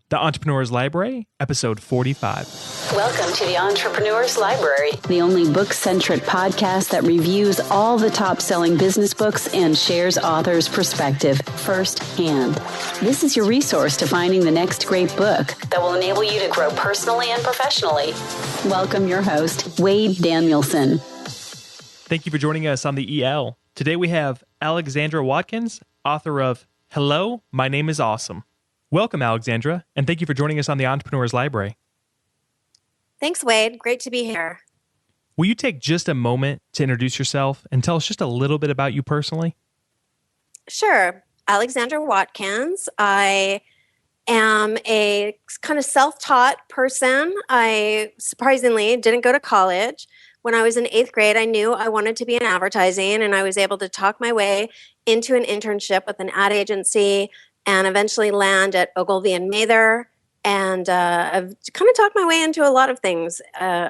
The Entrepreneur's Library, episode 45. Welcome to the Entrepreneur's Library, the only book-centric podcast that reviews all the top-selling business books and shares authors' perspective firsthand. This is your resource to finding the next great book that will enable you to grow personally and professionally. Welcome your host, Wade Danielson. Thank you for joining us on the EL. Today we have Alexandra Watkins, author of Hello, My Name is Awesome. Welcome, Alexandra, and thank you for joining us on the Entrepreneur's Library. Thanks, Wade. Great to be here. Will you take just a moment to introduce yourself and tell us just a little bit about you personally? Sure. Alexandra Watkins. I am a kind of self-taught person. I surprisingly didn't go to college. When I was in 8th grade, I knew I wanted to be in advertising, and I was able to talk my way into an internship with an ad agency and eventually land at Ogilvy and Mather. And I've kind of talked my way into a lot of things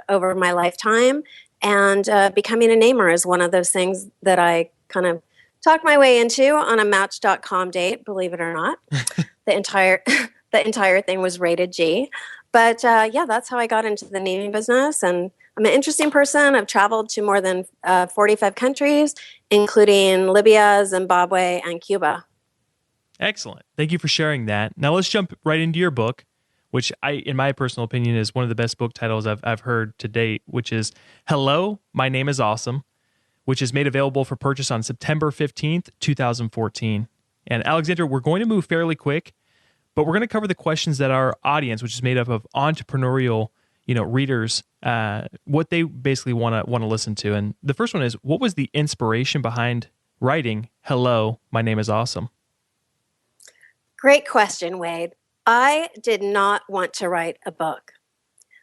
over my lifetime. And becoming a namer is one of those things that I kind of talked my way into on a Match.com date, believe it or not. The entire thing was rated G. But that's how I got into the naming business. And I'm an interesting person. I've traveled to more than 45 countries, including Libya, Zimbabwe, and Cuba. Excellent. Thank you for sharing that. Now let's jump right into your book, which in my personal opinion, is one of the best book titles I've heard to date, which is Hello, My Name is Awesome, which is made available for purchase on September 15th, 2014. And Alexandra, we're going to move fairly quick, but we're going to cover the questions that our audience, which is made up of entrepreneurial, readers, what they basically want to listen to. And the first one is, what was the inspiration behind writing Hello, My Name is Awesome? Great question, Wade. I did not want to write a book.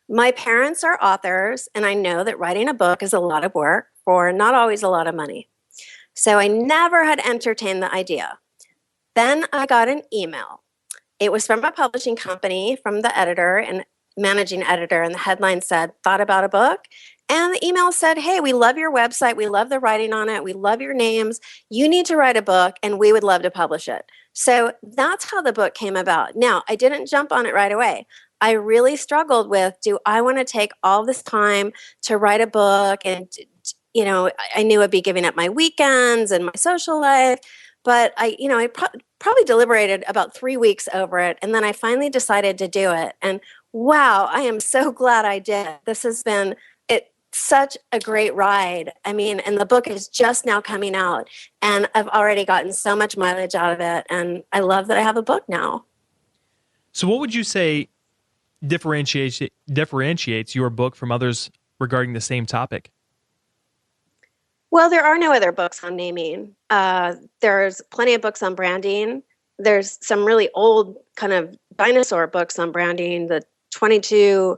My parents are authors, and I know that writing a book is a lot of work for not always a lot of money. So I never had entertained the idea. Then I got an email. It was from a publishing company, from the editor and managing editor, and the headline said, "Thought about a book?" And the email said, "Hey, we love your website. We love the writing on it. We love your names. You need to write a book, and we would love to publish it." So that's how the book came about. Now, I didn't jump on it right away. I really struggled with, do I want to take all this time to write a book? And, I knew I'd be giving up my weekends and my social life. But I probably deliberated about 3 weeks over it. And then I finally decided to do it. And wow, I am so glad I did. This has been such a great ride. I mean, and the book is just now coming out, and I've already gotten so much mileage out of it, and I love that I have a book now. So what would you say differentiates your book from others regarding the same topic? Well, there are no other books on naming. There's plenty of books on branding. There's some really old kind of dinosaur books on branding, the 22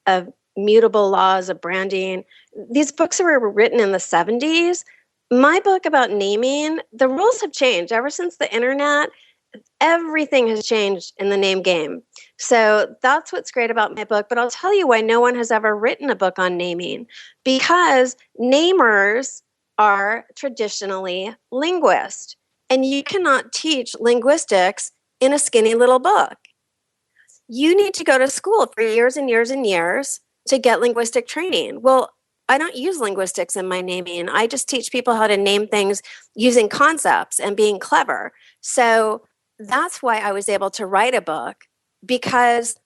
of Mutable Laws of Branding. These books were written in the 70s. My book about naming, the rules have changed. Ever since the internet, everything has changed in the name game. So that's what's great about my book. But I'll tell you why no one has ever written a book on naming. Because namers are traditionally linguists. And you cannot teach linguistics in a skinny little book. You need to go to school for years and years and years to get linguistic training. Well, I don't use linguistics in my naming. I just teach people how to name things using concepts and being clever. So that's why I was able to write a book, because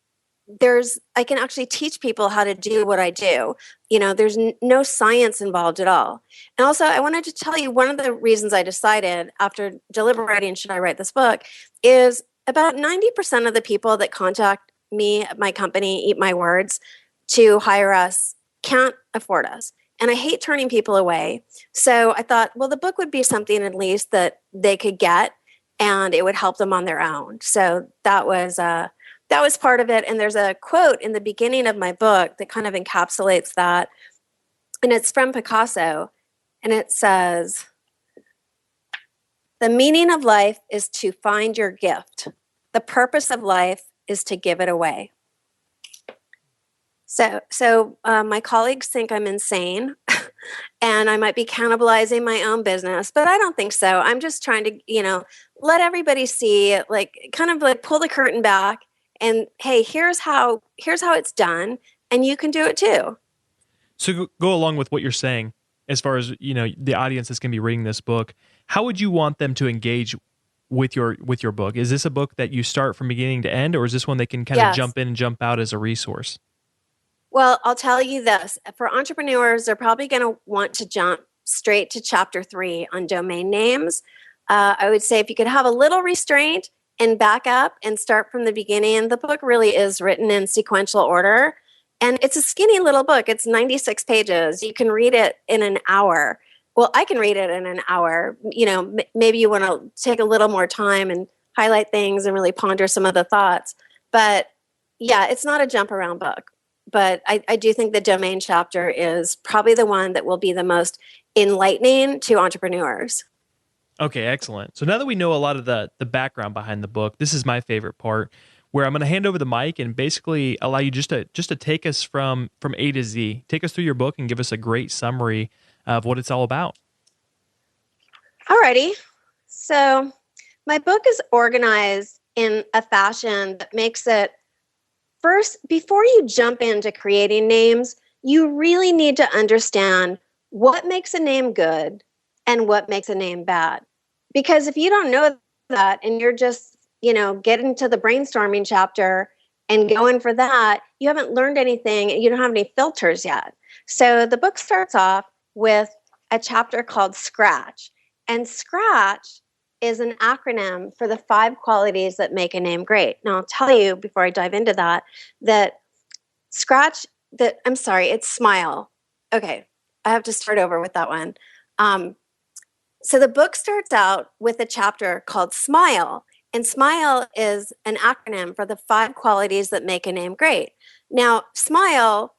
I can actually teach people how to do what I do. There's no science involved at all. And also, I wanted to tell you, one of the reasons I decided after deliberating, should I write this book, is about 90% of the people that contact me at my company, Eat My Words, to hire us can't afford us. And I hate turning people away. So I thought, well, the book would be something at least that they could get, and it would help them on their own. So that was part of it. And there's a quote in the beginning of my book that kind of encapsulates that. And it's from Picasso. And it says, "The meaning of life is to find your gift. The purpose of life is to give it away." So my colleagues think I'm insane and I might be cannibalizing my own business, but I don't think so. I'm just trying to, let everybody see, kind of pull the curtain back and hey, here's how it's done, and you can do it too. So go along with what you're saying, as far as the audience that's going to be reading this book. How would you want them to engage with your book? Is this a book that you start from beginning to end, or is this one they can kind of Yes. jump in and jump out as a resource? Well, I'll tell you this. For entrepreneurs, they're probably going to want to jump straight to chapter 3 on domain names. I would say if you could have a little restraint and back up and start from the beginning. The book really is written in sequential order. And it's a skinny little book. It's 96 pages. You can read it in an hour. Well, I can read it in an hour. Maybe you want to take a little more time and highlight things and really ponder some of the thoughts. But yeah, it's not a jump around book. But I do think the domain chapter is probably the one that will be the most enlightening to entrepreneurs. Okay, excellent. So now that we know a lot of the background behind the book, this is my favorite part, where I'm going to hand over the mic and basically allow you just to take us from A to Z. Take us through your book and give us a great summary of what it's all about. Alrighty. So my book is organized in a fashion that makes it, first, before you jump into creating names, you really need to understand what makes a name good and what makes a name bad. Because if you don't know that and you're just, getting to the brainstorming chapter and going for that, you haven't learned anything and you don't have any filters yet. So the book starts off with a chapter called Scratch. And Scratch is an acronym for the 5 qualities that make a name great. Now, I'll tell you before I dive into that it's SMILE. Okay, I have to start over with that one. So the book starts out with a chapter called SMILE, and SMILE is an acronym for the 5 qualities that make a name great. Now, SMILE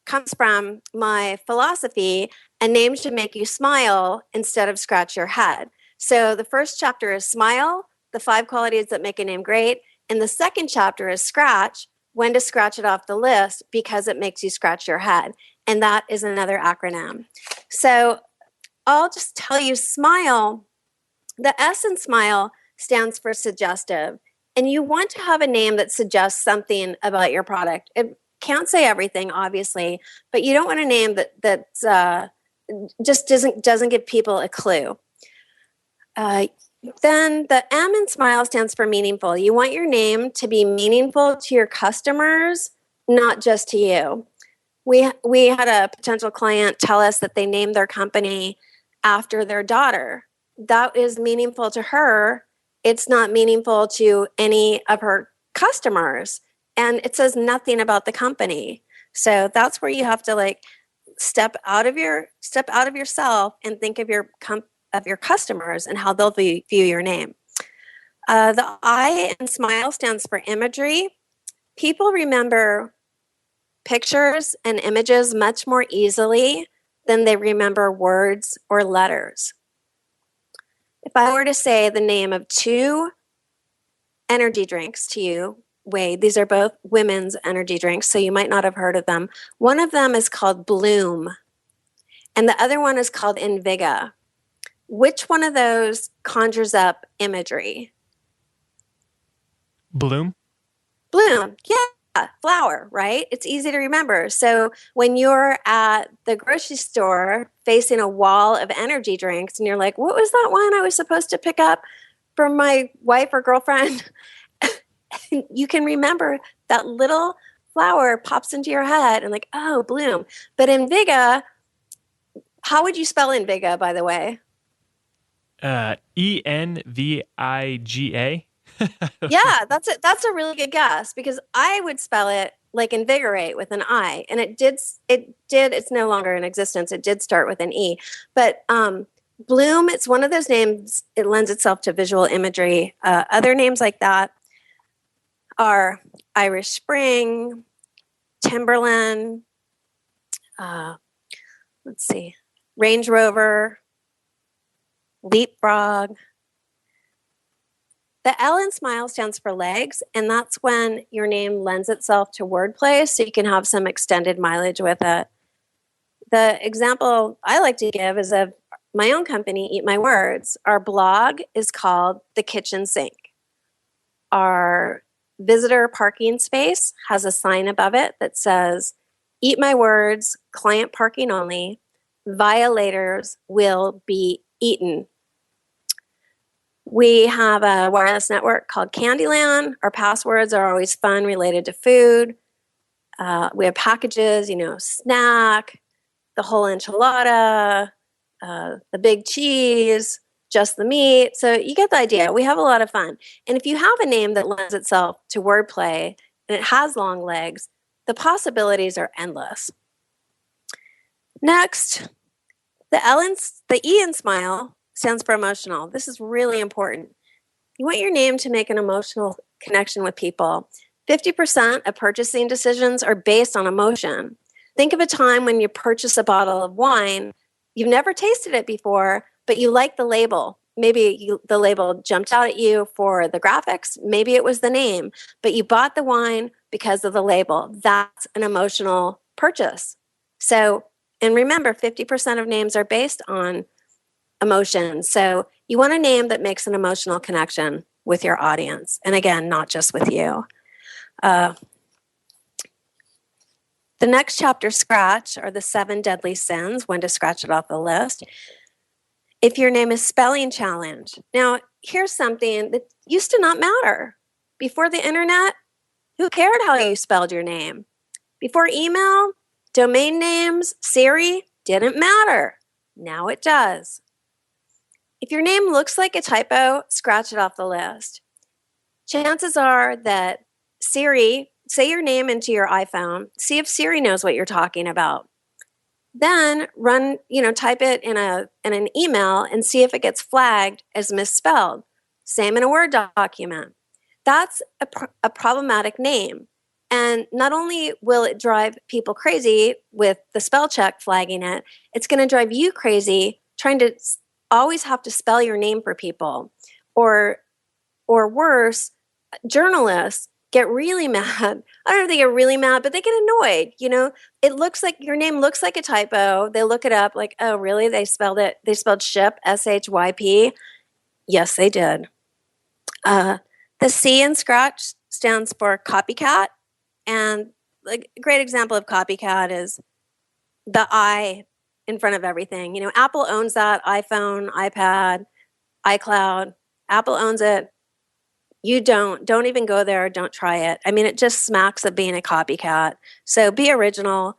comes from my philosophy: a name should make you smile instead of scratch your head. So the first chapter is SMILE, the 5 qualities that make a name great, and the second chapter is Scratch, when to scratch it off the list because it makes you scratch your head. And that is another acronym. So I'll just tell you, SMILE, the S in SMILE stands for suggestive. And you want to have a name that suggests something about your product. It can't say everything, obviously, but you don't want a name that just doesn't give people a clue. Then the M in SMILE stands for meaningful. You want your name to be meaningful to your customers, not just to you. We had a potential client tell us that they named their company after their daughter. That is meaningful to her. It's not meaningful to any of her customers. And it says nothing about the company. So that's where you have to step out of yourself and think of your customers and how they'll view your name. The I in SMILE stands for imagery. People remember pictures and images much more easily than they remember words or letters. If I were to say the name of 2 energy drinks to you, Wade, these are both women's energy drinks, so you might not have heard of them. One of them is called Bloom, and the other one is called Inviga. Which one of those conjures up imagery? Bloom? Bloom, yeah, flower, right? It's easy to remember. So when you're at the grocery store facing a wall of energy drinks and you're like, what was that one I was supposed to pick up from my wife or girlfriend? You can remember that little flower pops into your head and oh, Bloom. But Inviga, how would you spell Inviga, by the way? Enviga. Yeah, that's a really good guess, because I would spell it like invigorate with an I, and it's no longer in existence. It did start with an E, but Bloom, it's one of those names. It lends itself to visual imagery. Other names like that are Irish Spring, Timberland, Range Rover, Leapfrog. The L in SMILE stands for legs, and that's when your name lends itself to wordplay, so you can have some extended mileage with it. The example I like to give is of my own company, Eat My Words. Our blog is called The Kitchen Sink. Our visitor parking space has a sign above it that says, "Eat my words, client parking only. Violators will be eaten." We have a wireless network called Candyland. Our passwords are always fun, related to food. We have packages, snack, the whole enchilada, the big cheese, just the meat. So you get the idea. We have a lot of fun. And if you have a name that lends itself to wordplay and it has long legs, the possibilities are endless. Next, the E in smile stands for emotional. This is really important. You want your name to make an emotional connection with people. 50% of purchasing decisions are based on emotion. Think of a time when you purchase a bottle of wine. You've never tasted it before, but you like the label. Maybe the label jumped out at you for the graphics. Maybe it was the name, but you bought the wine because of the label. That's an emotional purchase. So, and remember, 50% of names are based on emotion. So you want a name that makes an emotional connection with your audience. And again, not just with you. The next chapter, scratch, are the 7 deadly sins, when to scratch it off the list. If your name is spelling challenge. Now, here's something that used to not matter. Before the internet, who cared how you spelled your name? Before email, domain names, Siri, didn't matter. Now it does. If your name looks like a typo, scratch it off the list. Chances are that Siri, say your name into your iPhone, see if Siri knows what you're talking about. Then type it in an email and see if it gets flagged as misspelled. Same in a Word document. That's a problematic name. And not only will it drive people crazy with the spell check flagging it, it's going to drive you crazy trying to always have to spell your name for people. Or worse, journalists get really mad. I don't know if they get really mad, but they get annoyed. It looks like your name looks like a typo. They look it up like, oh, really? They spelled ship, SHYP. Yes, they did. The C in scratch stands for copycat. And like a great example of copycat is the I in front of everything. Apple owns that. iPhone, iPad, iCloud. Apple owns it. You don't even go there. Don't try it. I mean, it just smacks of being a copycat. So be original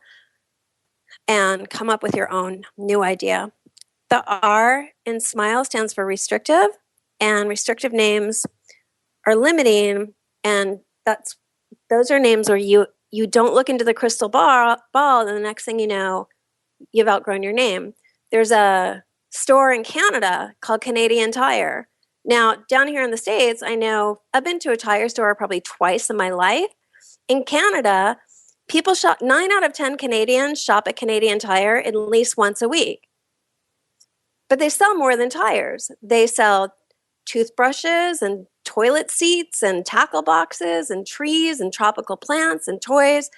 and come up with your own new idea. The R in smile stands for restrictive, and restrictive names are limiting, and those are names where you don't look into the crystal ball, and the next thing you know, you've outgrown your name. There's a store in Canada called Canadian Tire. Now, down here in the States, I know I've been to a tire store probably twice in my life. In Canada, 9 out of 10 Canadians shop at Canadian Tire at least once a week. But they sell more than tires. They sell toothbrushes and toilet seats and tackle boxes and trees and tropical plants and toys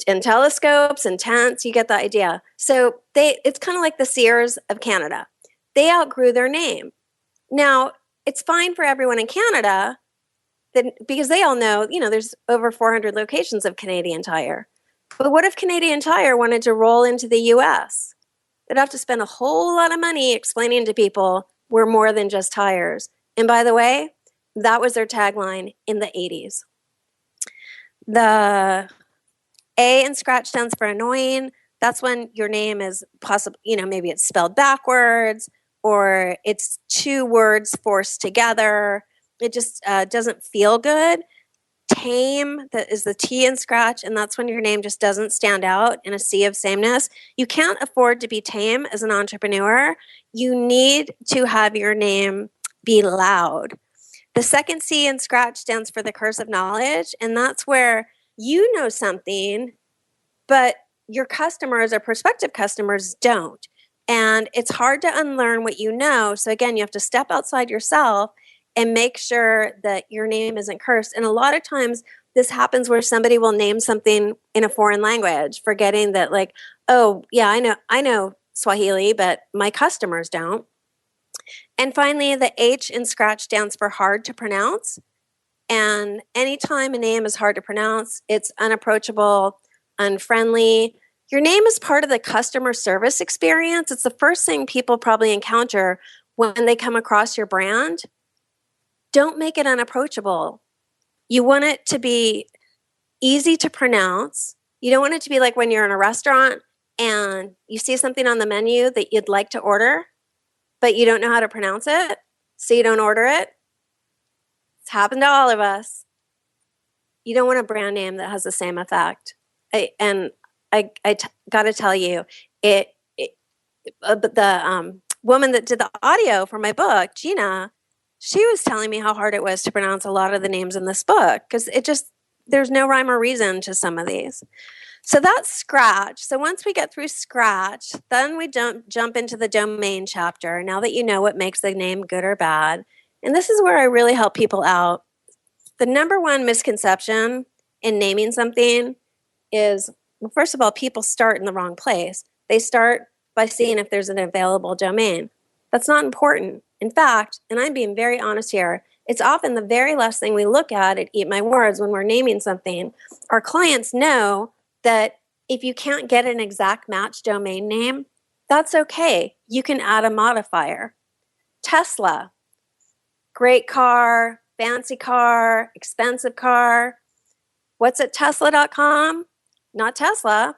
and telescopes and tents. You get the idea. So it's kind of like the Sears of Canada. They outgrew their name. Now, it's fine for everyone in Canada because they all know, there's over 400 locations of Canadian Tire. But what if Canadian Tire wanted to roll into the US? They'd have to spend a whole lot of money explaining to people we're more than just tires. And by the way, that was their tagline in the 80s. The A in scratch stands for annoying. That's when your name is possible, maybe it's spelled backwards or it's 2 words forced together. It just doesn't feel good. Tame, that is the T in scratch, and that's when your name just doesn't stand out in a sea of sameness. You can't afford to be tame as an entrepreneur. You need to have your name be loud. The second C in scratch stands for the curse of knowledge, and that's where you know something, but your customers or prospective customers don't. And it's hard to unlearn what you know. So again, you have to step outside yourself and make sure that your name isn't cursed. And a lot of times this happens where somebody will name something in a foreign language, forgetting that like, oh yeah, I know Swahili, but my customers don't. And finally, the H in scratch stands for hard to pronounce. And anytime a name is hard to pronounce, it's unapproachable, unfriendly. Your name is part of the customer service experience. It's the first thing people probably encounter when they come across your brand. Don't make it unapproachable. You want it to be easy to pronounce. You don't want it to be like when you're in a restaurant and you see something on the menu that you'd like to order, but you don't know how to pronounce it, so you don't order it. It's happened to all of us. You don't want a brand name that has the same effect. I got to tell you, the woman that did the audio for my book, Gina, she was telling me how hard it was to pronounce a lot of the names in this book because there's no rhyme or reason to some of these. So that's Scratch. So once we get through Scratch, then we jump into the domain chapter. Now that you know what makes the name good or bad, and this is where I really help people out. The number one misconception in naming something is, well, first of all, people start in the wrong place. They start by seeing if there's an available domain. That's not important. In fact, and I'm being very honest here, it's often the very last thing we look at Eat My Words when we're naming something. Our clients know that if you can't get an exact match domain name, that's okay. You can add a modifier. Tesla, great car, fancy car, expensive car. What's at Tesla.com? Not Tesla.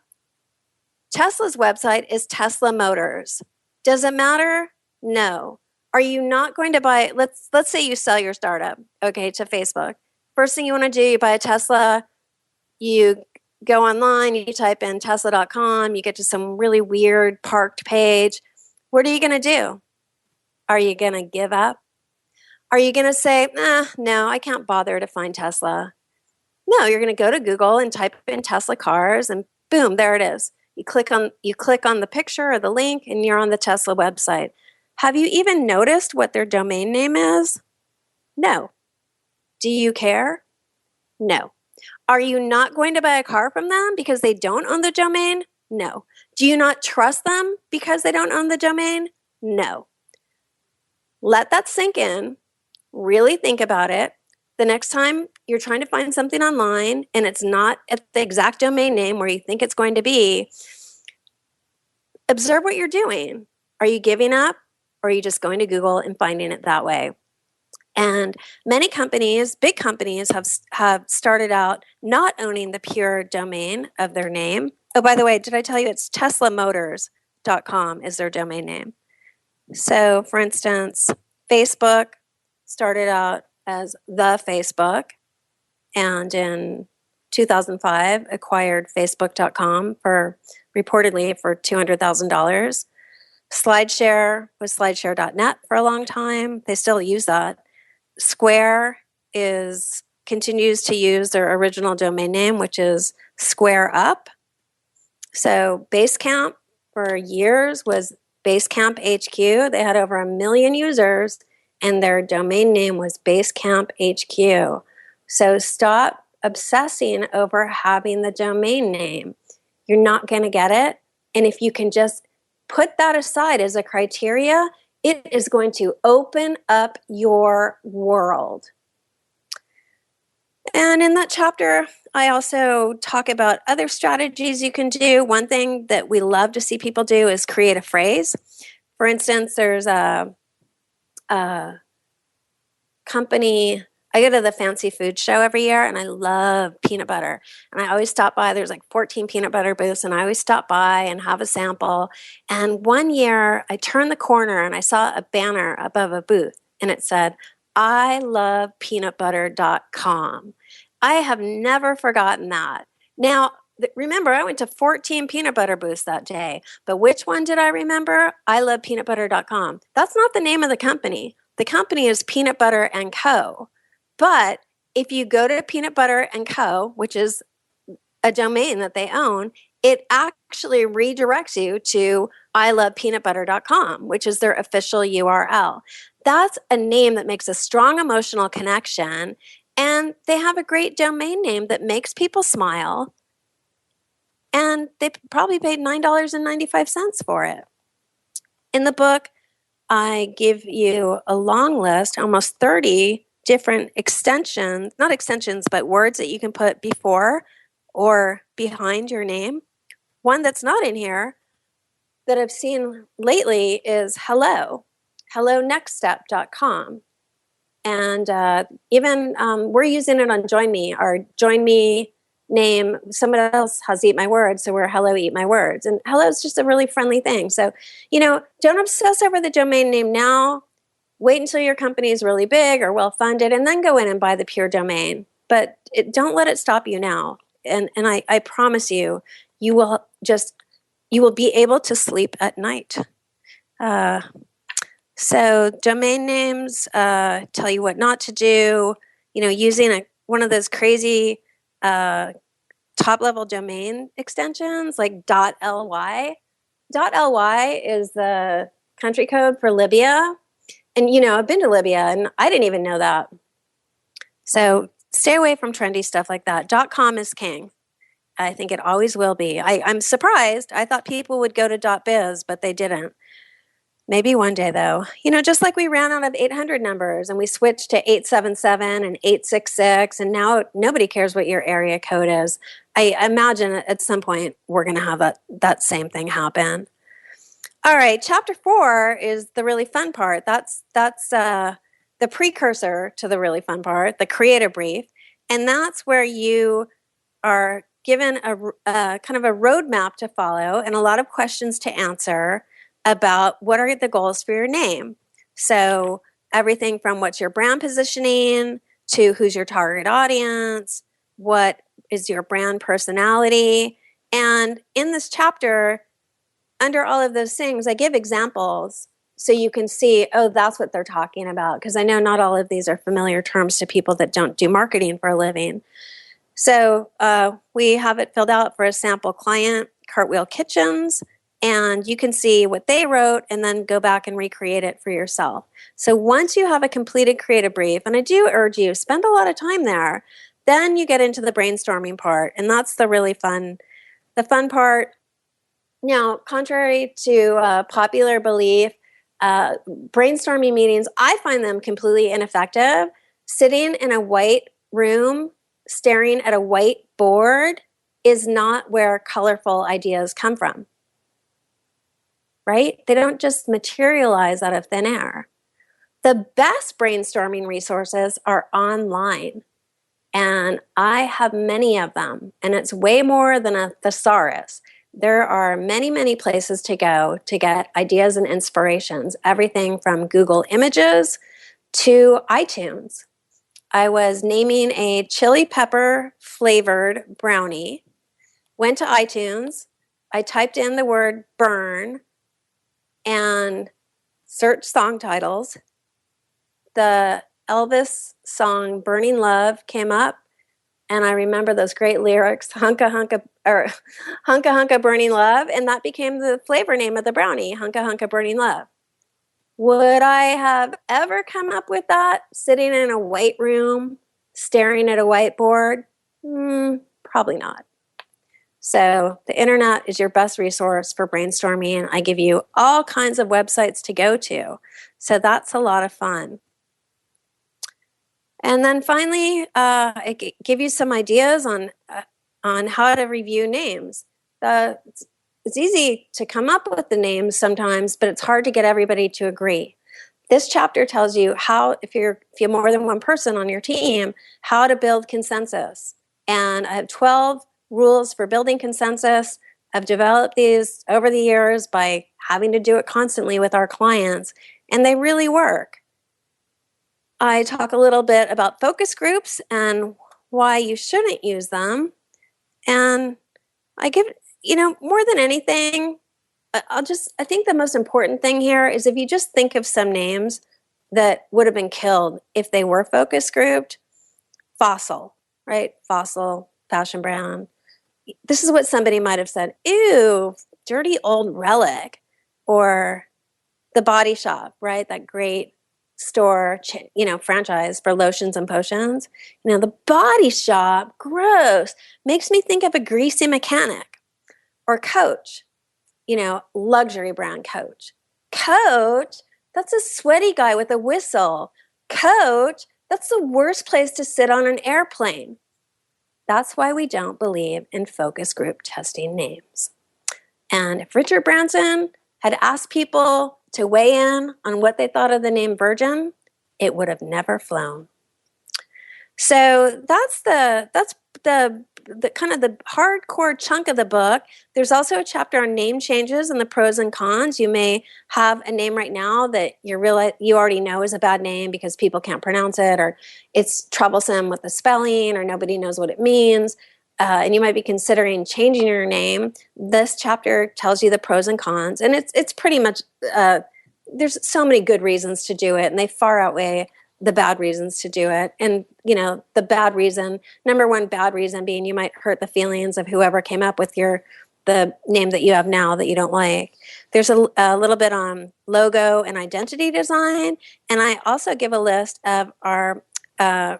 Tesla's website is Tesla Motors. Does it matter? No. Are you not going to buy, let's say you sell your startup, okay, to Facebook. First thing you want to do, you buy a Tesla, you go online, you type in Tesla.com, you get to some really weird parked page. What are you going to do? Are you going to give up? Are you going to say, no, I can't bother to find Tesla? No, you're going to go to Google and type in Tesla cars and boom, there it is. You click on the picture or the link and you're on the Tesla website. Have you even noticed what their domain name is? No. Do you care? No. Are you not going to buy a car from them because they don't own the domain? No. Do you not trust them because they don't own the domain? No. Let that sink in. Really think about it. The next time you're trying to find something online and it's not at the exact domain name where you think it's going to be, observe what you're doing. Are you giving up or are you just going to Google and finding it that way? And many companies, big companies, have started out not owning the pure domain of their name. Oh, by the way, did I tell you it's teslamotors.com is their domain name? So, for instance, Facebook started out as the Facebook, and in 2005 acquired Facebook.com reportedly for $200,000. SlideShare was SlideShare.net for a long time. They still use that. Square continues to use their original domain name, which is Square Up. So Basecamp for years was Basecamp HQ. They had over 1 million users, and their domain name was Basecamp HQ. So stop obsessing over having the domain name. You're not going to get it. And if you can just put that aside as a criteria, it is going to open up your world. And in that chapter, I also talk about other strategies you can do. One thing that we love to see people do is create a phrase. For instance, there's a company, I go to the fancy food show every year and I love peanut butter. And I always stop by, there's like 14 peanut butter booths, and I always stop by and have a sample. And one year I turned the corner and I saw a banner above a booth and it said, I love peanutbutter.com. I have never forgotten that. Now, remember, I went to 14 peanut butter booths that day, but which one did I remember? I love peanutbutter.com. That's not the name of the company. The company is Peanut Butter & Co. But if you go to Peanut Butter & Co., which is a domain that they own, it actually redirects you to ilovepeanutbutter.com, which is their official URL. That's a name that makes a strong emotional connection, and they have a great domain name that makes people smile, and they probably paid $9.95 for it. In the book, I give you a long list, almost 30 different extensions, not extensions, but words that you can put before or behind your name. One that's not in here that I've seen lately is hellonextstep.com. And even we're using it on Join Me. Our Join Me name, someone else has Eat My Words, so we're Hello Eat My Words. And hello is just a really friendly thing. So, don't obsess over the domain name now. Wait until your company is really big or well-funded, and then go in and buy the pure domain. But don't let it stop you now. And I promise you, you will be able to sleep at night. So domain names tell you what not to do. Using one of those crazy top-level domain extensions like .ly. .ly is the country code for Libya. And, I've been to Libya, and I didn't even know that. So stay away from trendy stuff like that. .com is king. I think it always will be. I'm surprised. I thought people would go to .biz, but they didn't. Maybe one day, though. Just like we ran out of 800 numbers and we switched to 877 and 866, and now nobody cares what your area code is. I imagine at some point we're going to have that same thing happen. All right, chapter 4 is the really fun part. That's the precursor to the really fun part, the creative brief, and that's where you are given a kind of a roadmap to follow and a lot of questions to answer about what are the goals for your name. So everything from what's your brand positioning to who's your target audience, what is your brand personality. And in this chapter, under all of those things, I give examples so you can see, oh, that's what they're talking about. Because I know not all of these are familiar terms to people that don't do marketing for a living. So we have it filled out for a sample client, Cartwheel Kitchens, and you can see what they wrote and then go back and recreate it for yourself. So once you have a completed creative brief, and I do urge you, spend a lot of time there, then you get into the brainstorming part, and that's the really fun part. Now, contrary to popular belief, brainstorming meetings, I find them completely ineffective. Sitting in a white room, staring at a white board is not where colorful ideas come from. Right? They don't just materialize out of thin air. The best brainstorming resources are online, and I have many of them, and it's way more than a thesaurus. There are many, many places to go to get ideas and inspirations, everything from Google Images to iTunes. I was naming a chili pepper flavored brownie, went to iTunes, I typed in the word burn, and search song titles. The Elvis song Burning Love came up, and I remember those great lyrics, Hunka Hunka, or Hunka Hunka Burning Love, and that became the flavor name of the brownie, Hunka Hunka Burning Love. Would I have ever come up with that sitting in a white room, staring at a whiteboard? Probably not. So the internet is your best resource for brainstorming, and I give you all kinds of websites to go to. So that's a lot of fun. And then finally, I give you some ideas on how to review names. It's easy to come up with the names sometimes, but it's hard to get everybody to agree. This chapter tells you how, if you have more than one person on your team, how to build consensus. And I have 12 rules for building consensus. I've developed these over the years by having to do it constantly with our clients, and they really work. I talk a little bit about focus groups and why you shouldn't use them. And I give, more than anything, I think the most important thing here is if you just think of some names that would have been killed if they were focus grouped. Fossil, right? Fossil, fashion brand. This is what somebody might have said, ew, dirty old relic. Or the Body Shop, right? That great store, franchise for lotions and potions. The Body Shop, gross, makes me think of a greasy mechanic. Or Coach, luxury brand Coach. Coach, that's a sweaty guy with a whistle. Coach, That's the worst place to sit on an airplane. That's why we don't believe in focus group testing names. And if Richard Branson had asked people to weigh in on what they thought of the name Virgin, it would have never flown. So that's the kind of the hardcore chunk of the book. There's also a chapter on name changes and the pros and cons. You may have a name right now that you already know is a bad name because people can't pronounce it, or it's troublesome with the spelling, or nobody knows what it means. And you might be considering changing your name. This chapter tells you the pros and cons, and it's pretty much there's so many good reasons to do it, and they far outweigh the bad reasons to do it. And the bad reason, number one bad reason being you might hurt the feelings of whoever came up with the name that you have now that you don't like. There's a little bit on logo and identity design, and I also give a list of our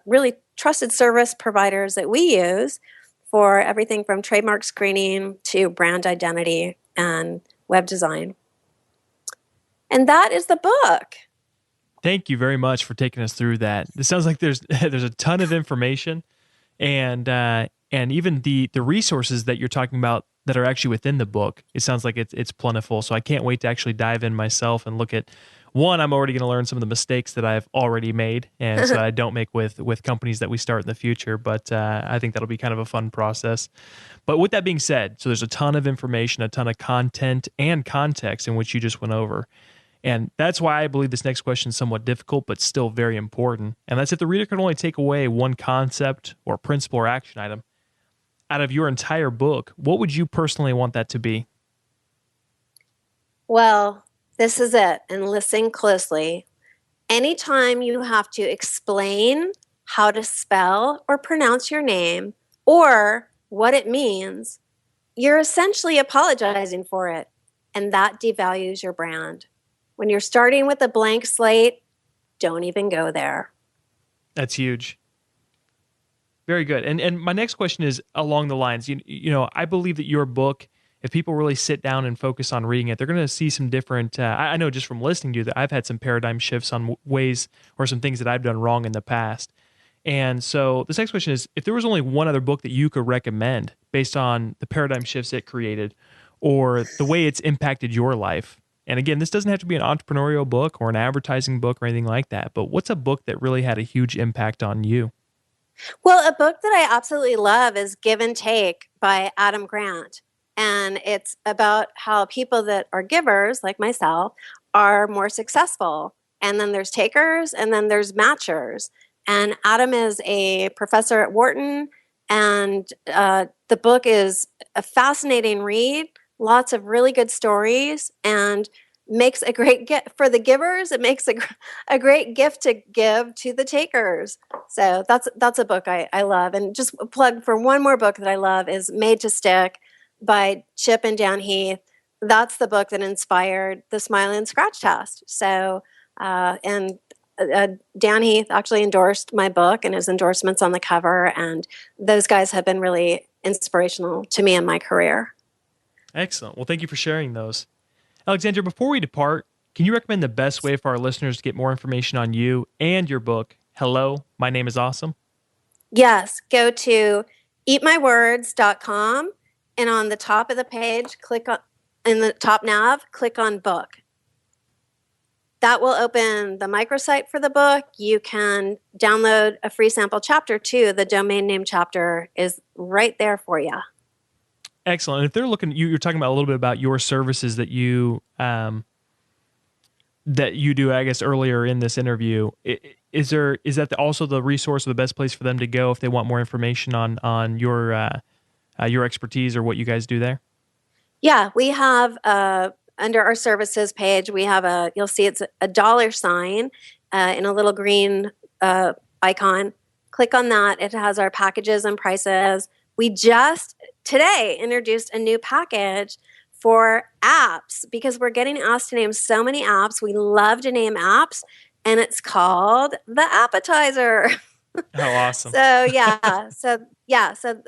really trusted service providers that we use for everything from trademark screening to brand identity and web design. And that is the book. Thank you very much for taking us through that. It sounds like there's a ton of information, and even the resources that you're talking about that are actually within the book. It sounds like it's plentiful. So I can't wait to actually dive in myself and look at. One, I'm already going to learn some of the mistakes that I've already made, and so I don't make with companies that we start in the future. But I think that'll be kind of a fun process. But with that being said, so there's a ton of information, a ton of content and context in which you just went over. And that's why I believe this next question is somewhat difficult, but still very important. And that's if the reader could only take away one concept or principle or action item out of your entire book, what would you personally want that to be? Well, this is it. And listen closely. Anytime you have to explain how to spell or pronounce your name or what it means, you're essentially apologizing for it. And that devalues your brand. When you're starting with a blank slate, don't even go there. That's huge. Very good. And my next question is along the lines, I believe that your book, if people really sit down and focus on reading it, they're going to see some different, I know just from listening to you that I've had some paradigm shifts on ways or some things that I've done wrong in the past. And so this next question is, if there was only one other book that you could recommend based on the paradigm shifts it created or the way it's impacted your life. And again, this doesn't have to be an entrepreneurial book or an advertising book or anything like that, but what's a book that really had a huge impact on you? Well, a book that I absolutely love is Give and Take by Adam Grant. And it's about how people that are givers, like myself, are more successful. And then there's takers, and then there's matchers. And Adam is a professor at Wharton, and the book is a fascinating read. Lots of really good stories, and makes a great gift for the givers. It makes a great gift to give to the takers. So that's a book I love. And just a plug for one more book that I love is Made to Stick by Chip and Dan Heath. That's the book that inspired the Smile and Scratch test. So Dan Heath actually endorsed my book, and his endorsement's on the cover. And those guys have been really inspirational to me in my career. Excellent. Well, thank you for sharing those. Alexandra, before we depart, can you recommend the best way for our listeners to get more information on you and your book, Hello, My Name is Awesome? Yes. Go to eatmywords.com, and on the top of the page, in the top nav, click on book. That will open the microsite for the book. You can download a free sample chapter too. The domain name chapter is right there for you. Excellent. And if they're looking, you're talking about a little bit about your services that you do, I guess, earlier in this interview. Is that also the resource or the best place for them to go if they want more information on your expertise or what you guys do there? Yeah, we have under our services page, we have you'll see it's a $sign in a little green icon. Click on that. It has our packages and prices. We just today introduced a new package for apps because we're getting asked to name so many apps. We love to name apps, and it's called The Appetizer. Oh, awesome. So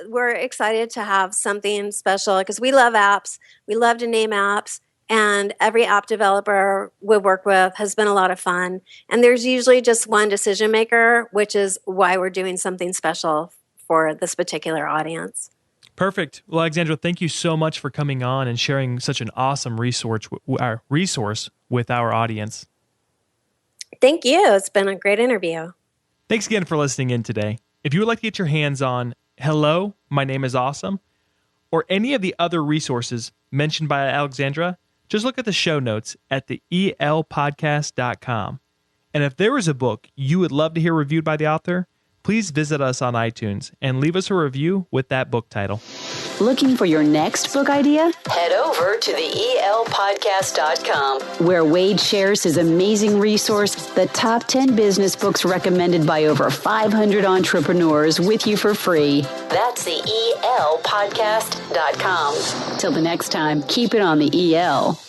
we're excited to have something special because we love apps. We love to name apps, and every app developer we work with has been a lot of fun. And there's usually just one decision maker, which is why we're doing something special for this particular audience. Perfect. Well, Alexandra, thank you so much for coming on and sharing such an awesome resource with our audience. Thank you. It's been a great interview. Thanks again for listening in today. If you would like to get your hands on Hello, My Name is Awesome, or any of the other resources mentioned by Alexandra, just look at the show notes at the elpodcast.com. And if there is a book you would love to hear reviewed by the author, please visit us on iTunes and leave us a review with that book title. Looking for your next book idea? Head over to the elpodcast.com, Where Wade shares his amazing resource, the top 10 business books recommended by over 500 entrepreneurs with you for free. That's the elpodcast.com. Till the next time, keep it on the EL.